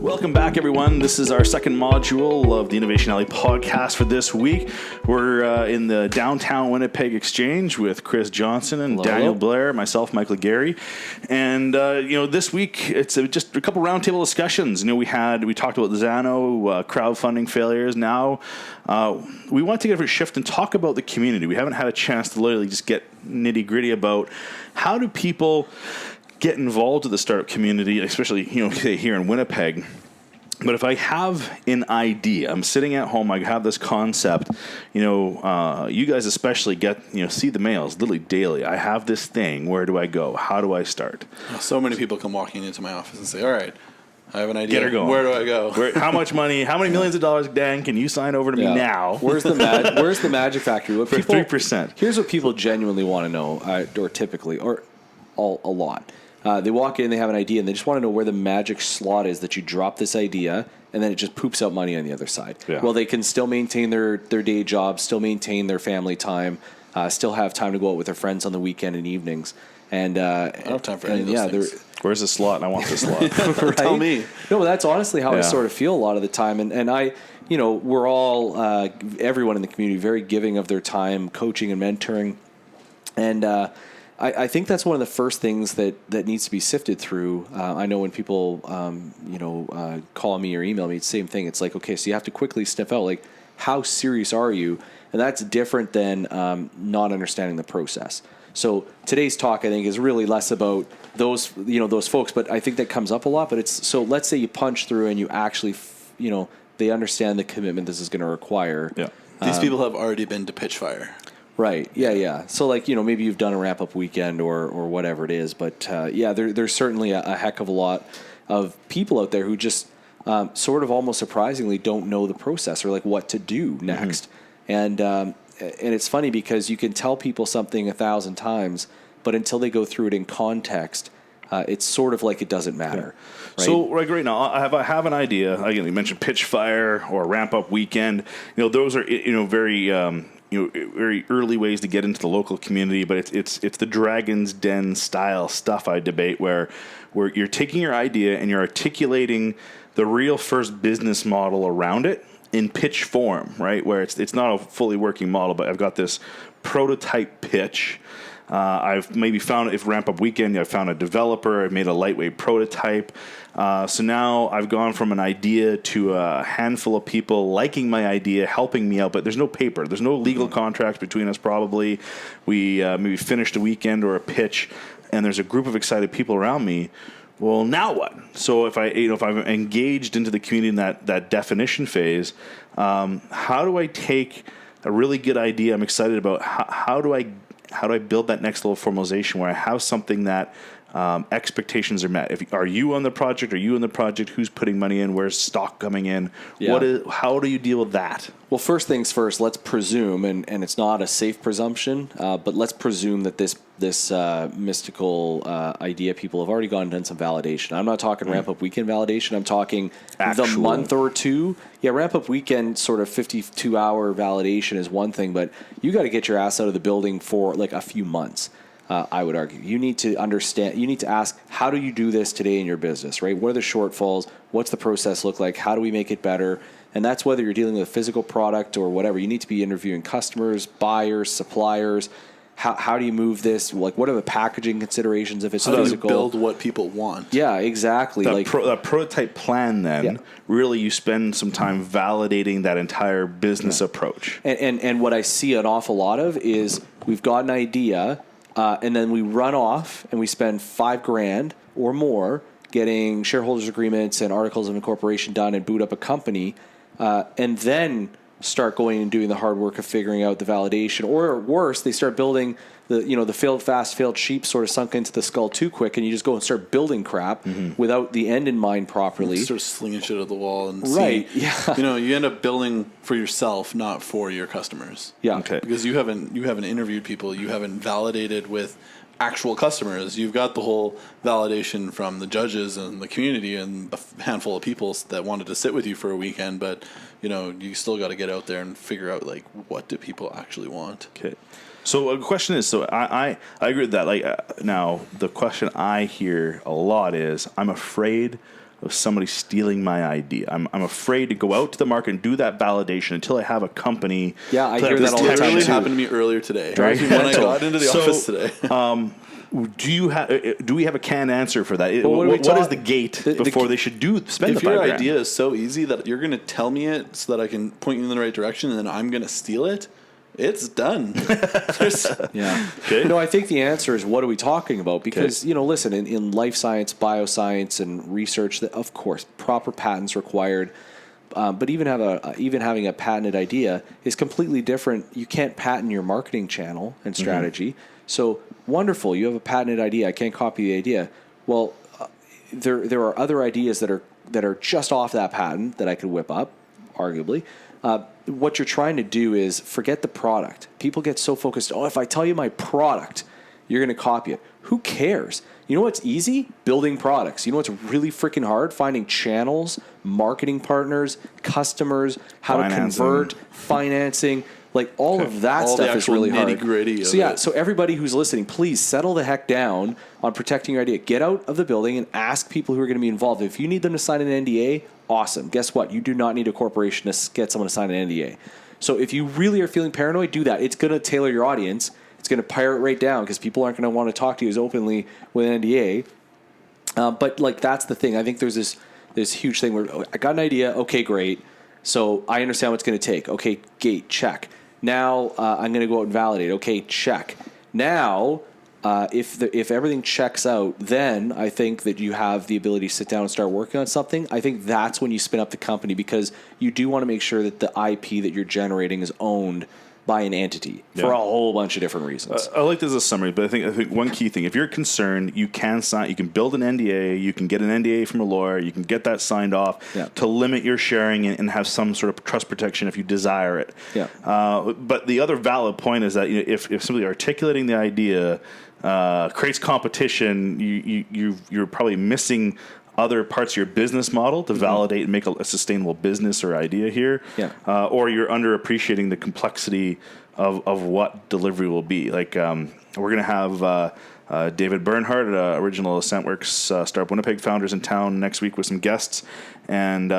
Welcome back, everyone. This is our second module of the Innovation Alley podcast for this week. We're in the downtown Winnipeg Exchange with Chris Johnson and Daniel Blair, myself, Michael Legary. And, this week it's just a couple roundtable discussions. We talked about the Zano crowdfunding failures. Now we want to take a different shift and talk about the community. We haven't had a chance to literally just get nitty gritty about how do people get involved with the startup community, especially, here in Winnipeg. But if I have an idea, I'm sitting at home, I have this concept, you guys especially see the mails literally daily. I have this thing. Where do I go? How do I start? So many people come walking into my office and say, all right, I have an idea. Get her going. Where do I go? How much money, how many millions of dollars, Dan, can you sign over to me now? Where's the magic factory? For 3%. Here's what people genuinely want to know, a lot. They walk in, they have an idea, and they just want to know where the magic slot is that you drop this idea, and then it just poops out money on the other side. Yeah. Well, they can still maintain their day job, still maintain their family time, still have time to go out with their friends on the weekend and evenings. And I don't have time for any of those things. Where's the slot? I want the slot. Right? Tell me. No, that's honestly how I sort of feel a lot of the time. And I, we're all, everyone in the community, very giving of their time, coaching and mentoring. And I think that's one of the first things that needs to be sifted through. I know when people, call me or email me, it's the same thing. It's like, okay, so you have to quickly sniff out, like, how serious are you? And that's different than not understanding the process. So today's talk, I think, is really less about those folks, but I think that comes up a lot. But so let's say you punch through and you actually, they understand the commitment this is going to require. Yeah. These people have already been to Pitchfire. Right. Yeah. So maybe you've done a wrap-up weekend or whatever it is. But there's certainly a heck of a lot of people out there who just sort of almost surprisingly don't know the process or like what to do next. Mm-hmm. And it's funny because you can tell people something 1,000 times, but until they go through it in context, it's sort of like it doesn't matter. Yeah. Right? So right now, I have an idea. Again, you mentioned Pitchfire or Ramp-Up Weekend. Those are very very early ways to get into the local community, but it's the Dragon's Den style stuff I debate where you're taking your idea and you're articulating the real first business model around it in pitch form, right? Where it's not a fully working model, but I've got this prototype pitch. I've maybe found, if Ramp Up Weekend, I've found a developer, I've made a lightweight prototype. So now I've gone from an idea to a handful of people liking my idea, helping me out, but there's no paper. There's no legal contracts between us probably. We maybe finished a weekend or a pitch, and there's a group of excited people around me. Well, now what? So if I'm engaged into the community in that definition phase, how do I take a really good idea I'm excited about? How do I build that next level of formalization where I have something that expectations are met? Are you on the project? Are you in the project? Who's putting money in? Where's stock coming in? Yeah. How do you deal with that? Well, first things first, let's presume, and it's not a safe presumption, but let's presume that this mystical idea people have already gone and done some validation. I'm not talking Ramp-Up Weekend validation. I'm talking the month or two. Yeah, Ramp-Up Weekend sort of 52-hour validation is one thing, but you got to get your ass out of the building for like a few months. I would argue. You need to understand, you need to ask, how do you do this today in your business, right? What are the shortfalls? What's the process look like? How do we make it better? And that's whether you're dealing with a physical product or whatever. You need to be interviewing customers, buyers, suppliers. How do you move this? Like, what are the packaging considerations if it's physical? How do you build what people want? Yeah, exactly. That prototype plan, then, really you spend some time validating that entire business approach. And what I see an awful lot of is we've got an idea, and then we run off and we spend $5,000 or more getting shareholders agreements and articles of incorporation done and boot up a company, and then start going and doing the hard work of figuring out the validation. Or worse, they start building the failed fast, failed cheap sort of sunk into the skull too quick, and you just go and start building crap without the end in mind properly. You start slinging shit at the wall and you end up building for yourself, not for your customers. Yeah. Okay. Because you haven't interviewed people, you haven't validated with actual customers. You've got the whole validation from the judges and the community and a handful of people that wanted to sit with you for a weekend, but you still got to get out there and figure out like what do people actually want. Okay. So a question is, I agree with that. Like now, the question I hear a lot is, I'm afraid of somebody stealing my idea. I'm afraid to go out to the market and do that validation until I have a company. Yeah, I hear that all the time Literally too. happened to me earlier today. Right. When I got into the office today. Do we have a canned answer for that? Well, What is the gate before they should spend If the $5,000? your idea is so easy that you're going to tell me it so that I can point you in the right direction and then I'm going to steal it, it's done. Yeah. Okay. No, I think the answer is what are we talking about? Because, listen, in life science, bioscience, and research, of course, proper patents required. But even having a patented idea is completely different. You can't patent your marketing channel and strategy. So wonderful, you have a patented idea. I can't copy the idea. Well, there are other ideas that are just off that patent that I could whip up, arguably. What you're trying to do is forget the product. People get so focused. Oh, if I tell you my product, you're going to copy it. Who cares? You know what's easy? Building products. You know what's really freaking hard? Finding channels, marketing partners, customers, how to convert, financing. Like all of that All stuff the is really hard. nitty-gritty So of yeah, it. so everybody who's listening, please settle the heck down on protecting your idea. Get out of the building and ask people who are going to be involved. If you need them to sign an NDA, awesome. Guess what? You do not need a corporation to get someone to sign an NDA. So if you really are feeling paranoid, do that. It's going to tailor your audience. It's going to pirate right down because people aren't going to want to talk to you as openly with an NDA. But like that's the thing. I think there's this huge thing where I got an idea. Okay, great. So I understand what's going to take. Okay, gate check. Now I'm going to go out and validate. Okay, check. Now if everything checks out, then I think that you have the ability to sit down and start working on something. I think that's when you spin up the company because you do want to make sure that the IP that you're generating is owned by an entity for a whole bunch of different reasons. I like this as a summary, but I think one key thing: if you're concerned, you can build an NDA, you can get an NDA from a lawyer, you can get that signed off to limit your sharing and have some sort of trust protection if you desire it. Yeah. But the other valid point is that if simply articulating the idea creates competition, you're probably missing other parts of your business model to validate and make a sustainable business or idea here, or you're underappreciating the complexity of what delivery will be. Like we're going to have David Bernhardt, original AscentWorks Startup Winnipeg founders in town next week with some guests, and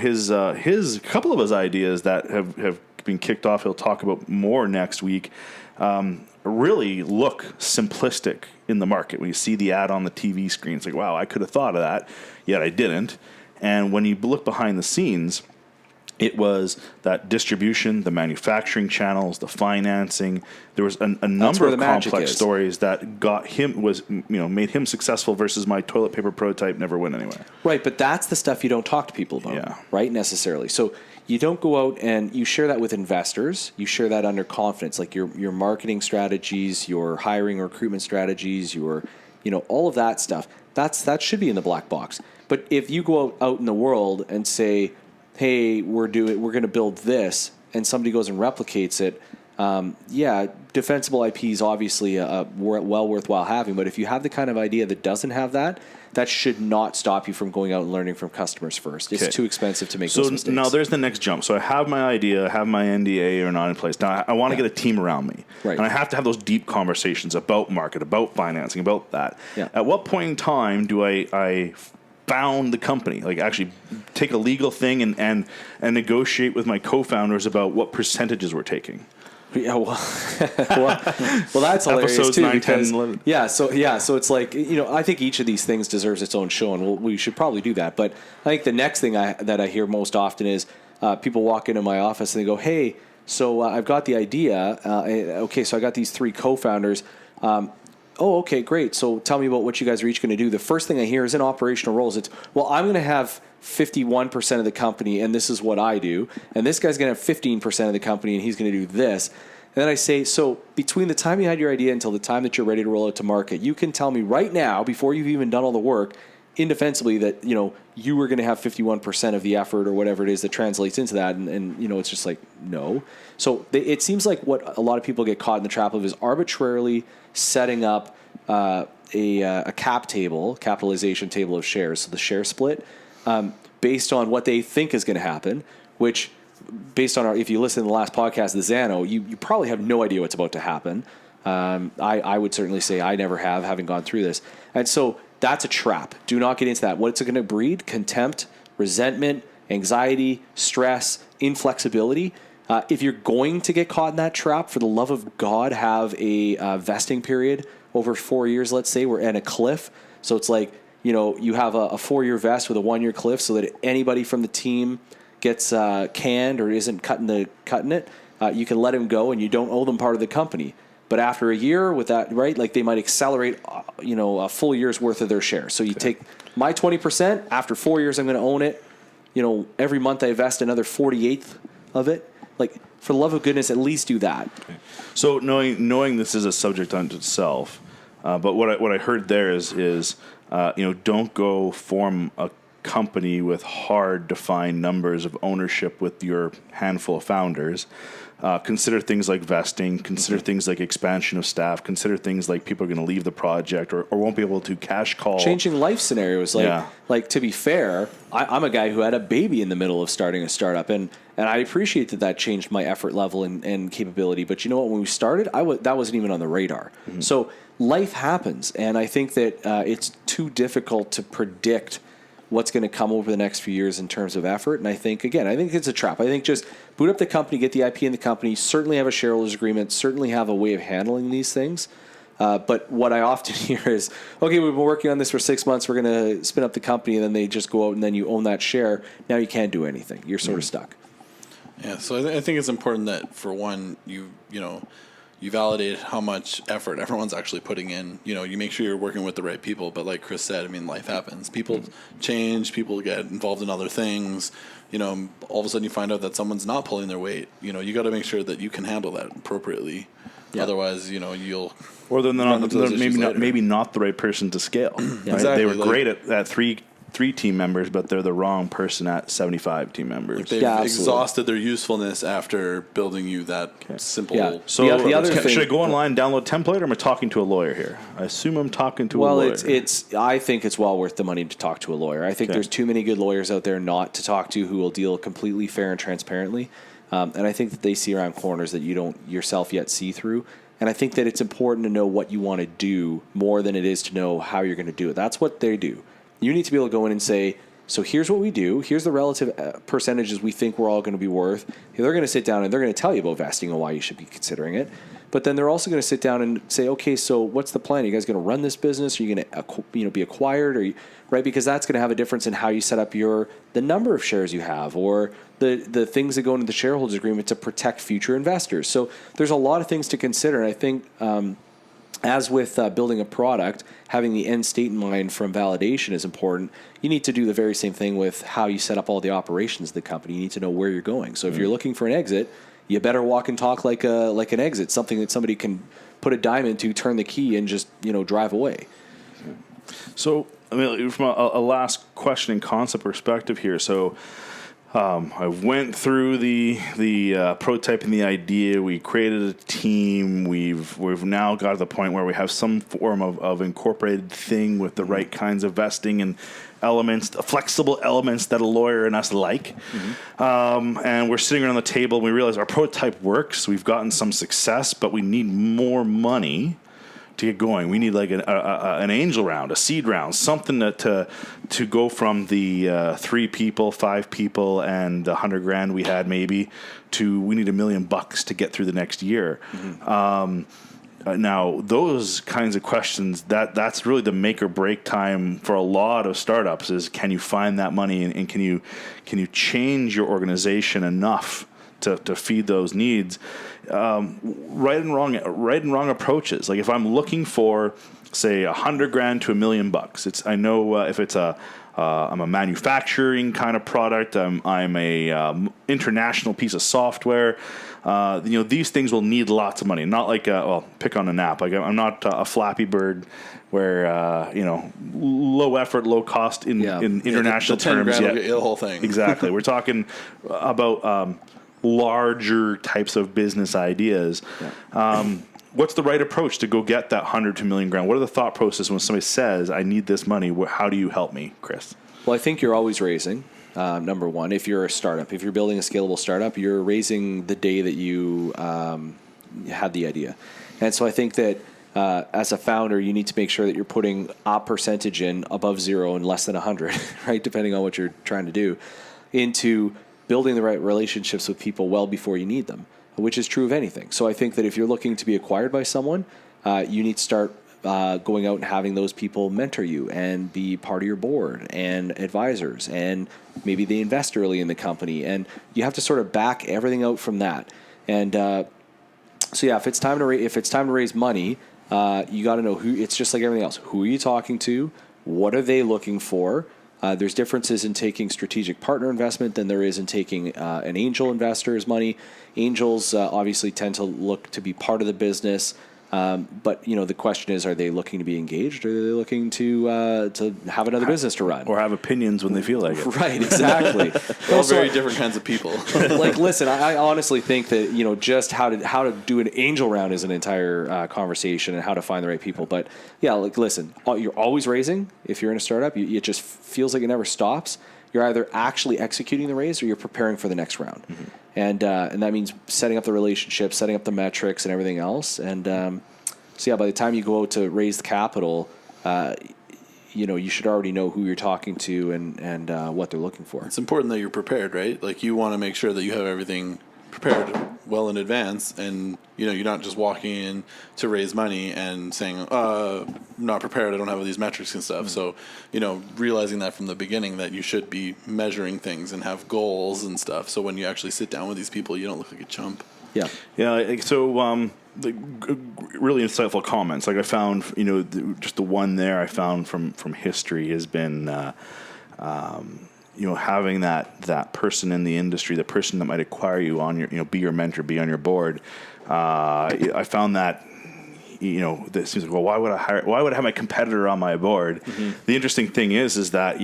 his couple of his ideas that have been kicked off. He'll talk about more next week. Really look simplistic in the market. When you see the ad on the TV screen, it's like, wow, I could have thought of that, yet I didn't. And when you look behind the scenes, it was that distribution, the manufacturing channels, the financing. There was a number of complex stories that got him made him successful versus my toilet paper prototype never went anywhere. Right, but that's the stuff you don't talk to people about, right? Necessarily. So you don't go out and you share that with investors. You share that under confidence, like your marketing strategies, your hiring recruitment strategies, your all of that stuff. That should be in the black box. But if you go out in the world and say, hey, we're going to build this, and somebody goes and replicates it, defensible IP is obviously well worthwhile having. But if you have the kind of idea that doesn't have that, that should not stop you from going out and learning from customers first. It's too expensive to make those mistakes. So now there's the next jump. So I have my idea, I have my NDA or not in place. Now I want to get a team around me. Right. And I have to have those deep conversations about market, about financing, about that. Yeah. At what point in time do I found the company, like actually take a legal thing and negotiate with my co-founders about what percentages we're taking? Yeah, well, that's hilarious Episodes too. 9, Because, 10, 11. So it's like I think each of these things deserves its own show, and we should probably do that. But I think the next thing that I hear most often is people walk into my office and they go, "Hey, so I've got the idea. So I got these 3 co-founders. Oh, okay, great. So tell me about what you guys are each going to do." The first thing I hear is in operational roles. It's, well, I'm going to have 51% of the company, and this is what I do. And this guy's going to have 15% of the company, and he's going to do this. And then I say, so between the time you had your idea until the time that you're ready to roll out to market, you can tell me right now, before you've even done all the work, indefensibly that, you were going to have 51% of the effort or whatever it is that translates into that. And it's just like, no. So it seems like what a lot of people get caught in the trap of is arbitrarily setting up a capitalization table of shares, so the share split, based on what they think is going to happen, which based on if you listen to the last podcast, the Zano, you probably have no idea what's about to happen. I would certainly say I never have, having gone through this. And so That's a trap. Do not get into that. What's it going to breed? Contempt, resentment, anxiety, stress, inflexibility. If you're going to get caught in that trap, for the love of God, have a vesting period over 4 years, let's say, and a cliff. So it's like, you have a 4-year vest with a 1-year cliff, so that anybody from the team gets canned or isn't cutting it, you can let him go and you don't owe them part of the company. But after a year with that, right, like they might accelerate, a full year's worth of their share. So you take my 20%, after 4 years I'm going to own it. Every month I invest another 48th of it. Like, for the love of goodness, at least do that. Okay. So knowing this is a subject unto itself, but what I heard there is don't go form a company with hard defined numbers of ownership with your handful of founders. Consider things like vesting, consider things like expansion of staff, consider things like people are going to leave the project or won't be able to cash call. Changing life scenarios. Like to be fair, I'm a guy who had a baby in the middle of starting a startup, and I appreciate that changed my effort level and capability. But you know what? When we started, that wasn't even on the radar. Mm-hmm. So life happens, and I think that it's too difficult to predict what's going to come over the next few years in terms of effort. And I think it's a trap. I think just boot up the company, get the IP in the company, certainly have a shareholders agreement, certainly have a way of handling these things. But what I often hear is, okay, we've been working on this for 6 months, we're going to spin up the company, and then they just go out and then you own that share. Now you can't do anything. You're sort of stuck. Yeah, so I think it's important that, for one, you validate how much effort everyone's actually putting in. You make sure you're working with the right people. But like Chris said, life happens. People change. People get involved in other things. All of a sudden you find out that someone's not pulling their weight. You got to make sure that you can handle that appropriately. Yeah. Otherwise, you'll. Or they're maybe not the right person to scale. Yeah. Right? Exactly. They were great at three team members, but they're the wrong person at 75 team members. Like they've exhausted their usefulness after building you that simple. Yeah. So the other thing, should I go online, download a template, or am I talking to a lawyer here? I assume I'm talking to a lawyer. Well, I think it's well worth the money to talk to a lawyer. I think there's too many good lawyers out there not to talk to who will deal completely fair and transparently. And I think that they see around corners that you don't yourself yet see through. And I think that it's important to know what you want to do more than it is to know how you're going to do it. That's what they do. You need to be able to go in and say, so here's what we do. Here's the relative percentages we think we're all going to be worth. They're going to sit down and they're going to tell you about vesting and why you should be considering it. But then they're also going to sit down and say, okay, so what's the plan? Are you guys going to run this business? Are you going to be acquired? Right? Because that's going to have a difference in how you set up the number of shares you have, or the things that go into the shareholders agreement to protect future investors. So there's a lot of things to consider. And I think as with building a product, having the end state in mind from validation is important. You need to do the very same thing with how you set up all the operations of the company. You need to know where you're going. So if you're looking for an exit, you better walk and talk like an exit, something that somebody can put a dime into, turn the key, and just drive away. So, from a last question and concept perspective here, so I went through the prototyping the idea. We created a team. We've now got to the point where we have some form of incorporated thing with the right kinds of vesting and elements, flexible elements that a lawyer and us like. Mm-hmm. And we're sitting around the table and we realize our prototype works. We've gotten some success, but we need more money to get going. We need like an angel round, a seed round, something to go from the 3 people, 5 people, and the $100,000 we had maybe to we need $1 million to get through the next year. Mm-hmm. Now, those kinds of questions, that's really the make or break time for a lot of startups is can you find that money and can you change your organization enough to feed those needs? Right and wrong approaches. Like if I'm looking for, say, $100,000 to $1 million, I know if it's I'm a manufacturing kind of product. I'm a international piece of software. These things will need lots of money. Not like pick on an app. Like I'm not a Flappy Bird where low effort, low cost in international terms. Yeah, the whole thing. Exactly. We're talking about larger types of business ideas. Yeah. What's the right approach to go get that $100 to $1 million? What are the thought process when somebody says, I need this money? How do you help me, Chris? Well, I think you're always raising, number one. If you're a startup, if you're building a scalable startup, you're raising the day that you had the idea. And so I think that as a founder, you need to make sure that you're putting a percentage in above 0 and less than 100, right? Depending on what you're trying to do, into building the right relationships with people well before you need them, which is true of anything. So I think that if you're looking to be acquired by someone, you need to start going out and having those people mentor you and be part of your board and advisors, and maybe they invest early in the company, and you have to sort of back everything out from that. And so yeah, if it's time to raise money, you got to know who. It's just like everything else. Who are you talking to? What are they looking for? There's differences in taking strategic partner investment than there is in taking an angel investor's money. Angels obviously tend to look to be part of the business. But the question is, are they looking to be engaged, or are they looking to have another business to run, or have opinions when they feel like it? Right, exactly. All very different kinds of people. Like, listen, I honestly think that just how to do an angel round is an entire conversation, and how to find the right people. But yeah, like, listen, you're always raising. If you're in a startup, it just feels like it never stops. You're either actually executing the raise, or you're preparing for the next round. Mm-hmm. And that means setting up the relationships, setting up the metrics, and everything else. And so yeah, by the time you go out to raise the capital, you should already know who you're talking to and what they're looking for. It's important that you're prepared, right? Like, you want to make sure that you have everything prepared well in advance, and you're not just walking in to raise money and saying, I'm not prepared, I don't have these metrics and stuff. Mm-hmm. So realizing that from the beginning, that you should be measuring things and have goals and stuff, so when you actually sit down with these people, you don't look like a chump. Yeah. So really insightful comments. Like, I found just the one there I found from history has been having that person in the industry, the person that might acquire you on your, be your mentor, be on your board. I found that, that seems like, well, why would I have my competitor on my board? Mm-hmm. The interesting thing is that,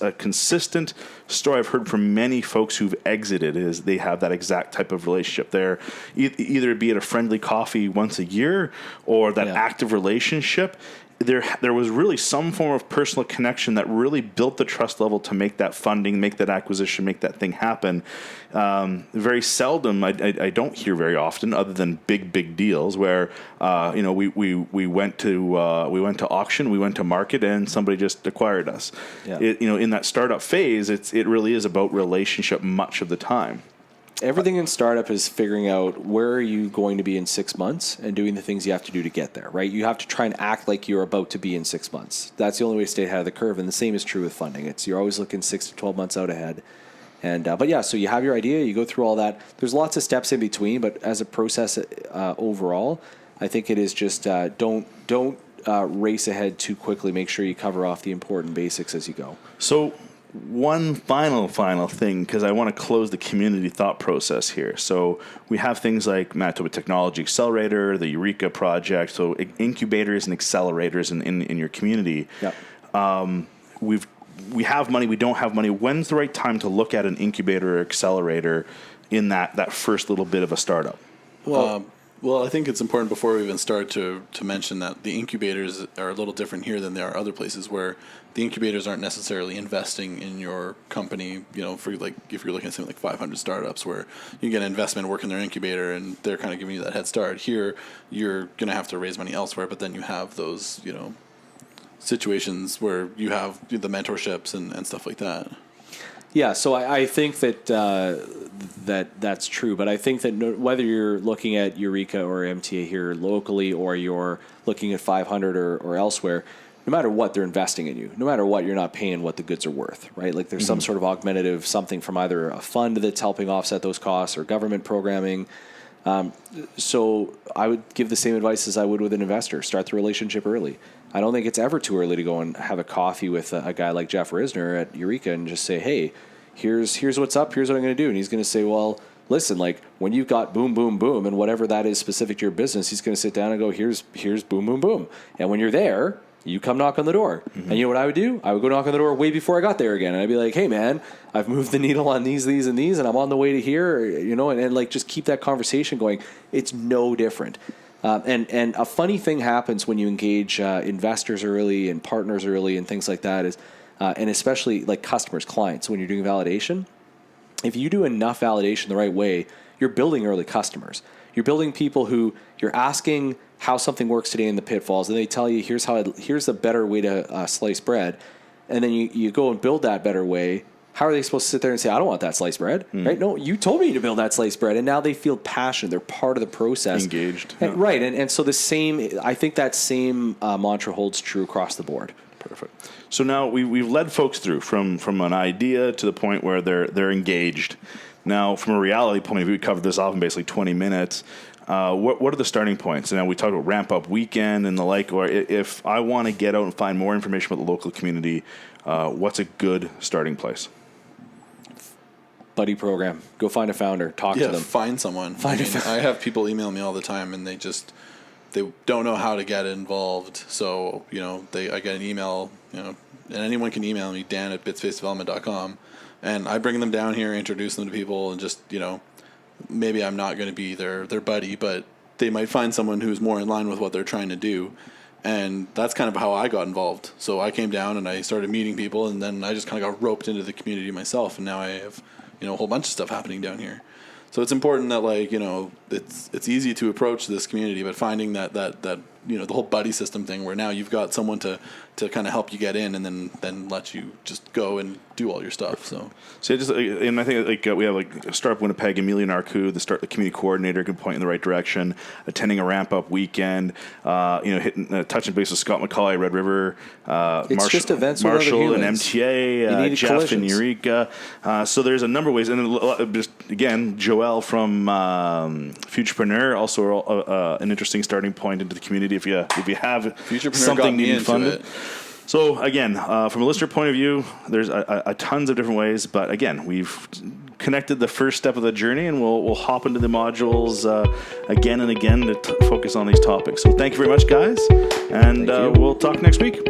a consistent story I've heard from many folks who've exited is they have that exact type of relationship. They're either be at a friendly coffee once a year, or that active relationship. There was really some form of personal connection that really built the trust level to make that funding, make that acquisition, make that thing happen. Very seldom, I don't hear very often, other than big deals where we went to auction, we went to market, and somebody just acquired us. Yeah. In that startup phase, it really is about relationship much of the time. Everything in startup is figuring out where are you going to be in 6 months and doing the things you have to do to get there, right? You have to try and act like you're about to be in 6 months. That's the only way to stay ahead of the curve, and the same is true with funding. You're always looking 6 to 12 months out ahead. And but yeah, so you have your idea, you go through all that. There's lots of steps in between, but as a process overall, I think it is just don't race ahead too quickly. Make sure you cover off the important basics as you go. So one final thing, because I want to close the community thought process here. So we have things like Manitoba Technology Accelerator, the Eureka Project, so incubators and accelerators in your community. Yep. We have money, we don't have money. When's the right time to look at an incubator or accelerator in that first little bit of a startup? Well, I think it's important before we even start to mention that the incubators are a little different here than they are other places, where the incubators aren't necessarily investing in your company. For like, if you're looking at something like 500 startups, where you get an investment, work in their incubator, and they're kind of giving you that head start. Here, you're going to have to raise money elsewhere, but then you have those, situations where you have the mentorships and stuff like that. Yeah, so I think that that's true, but I think that whether you're looking at Eureka or MTA here locally, or you're looking at 500 or elsewhere, no matter what, they're investing in you. No matter what, you're not paying what the goods are worth, right? Like, there's some sort of augmentative something from either a fund that's helping offset those costs, or government programming. So I would give the same advice as I would with an investor. Start the relationship early. I don't think it's ever too early to go and have a coffee with a guy like Jeff Risner at Eureka and just say, hey, here's what's up, here's what I'm going to do. And he's going to say, well, listen, like, when you've got boom, boom, boom, and whatever that is specific to your business, he's going to sit down and go, here's boom, boom, boom. And when you're there, you come knock on the door. Mm-hmm. And you know what I would do? I would go knock on the door way before I got there again. And I'd be like, hey, man, I've moved the needle on these, and these, and I'm on the way to here, and like, just keep that conversation going. It's no different. And a funny thing happens when you engage investors early and partners early and things like that is, and especially like customers, clients, when you're doing validation, if you do enough validation the right way, you're building early customers. You're building people who you're asking how something works today in the pitfalls, and they tell you here's a better way to slice bread, and then you go and build that better way. How are they supposed to sit there and say, I don't want that sliced bread, right? No, you told me to build that sliced bread, and now they feel passionate. They're part of the process. Engaged. And, right, and so I think that same mantra holds true across the board. Perfect. So now we've led folks through from an idea to the point where they're engaged. Now, from a reality point of view, we covered this off in basically 20 minutes. What are the starting points? And now we talked about ramp up weekend and the like, or if I want to get out and find more information about the local community, what's a good starting place? Buddy program. Go find a founder. Talk to them. Find someone. I have people email me all the time, and they don't know how to get involved. So, I get an email, and anyone can email me, dan@bitspacedevelopment.com, and I bring them down here, introduce them to people, and just, maybe I'm not going to be their buddy, but they might find someone who's more in line with what they're trying to do. And that's kind of how I got involved. So I came down and I started meeting people, and then I just kind of got roped into the community myself, and now I have a whole bunch of stuff happening down here. So it's important that it's easy to approach this community, but finding that the whole buddy system thing where now you've got someone to kind of help you get in, and then let you just go and do all your stuff. So and I think we have Startup Winnipeg, Amelia Narku, the community coordinator, can point in the right direction. Attending a ramp up weekend, touching base with Scott McCauley, Red River, it's just events Marshall with and MTA, Jeff and Eureka. So there's a number of ways, and then just again, Joelle from Futurepreneur, also an interesting starting point into the community if you have Futurepreneur something needing funded. It. So again, from a listener point of view, there's a tons of different ways, but again, we've connected the first step of the journey, and we'll hop into the modules again and again to focus on these topics. So thank you very much, guys, and we'll talk next week.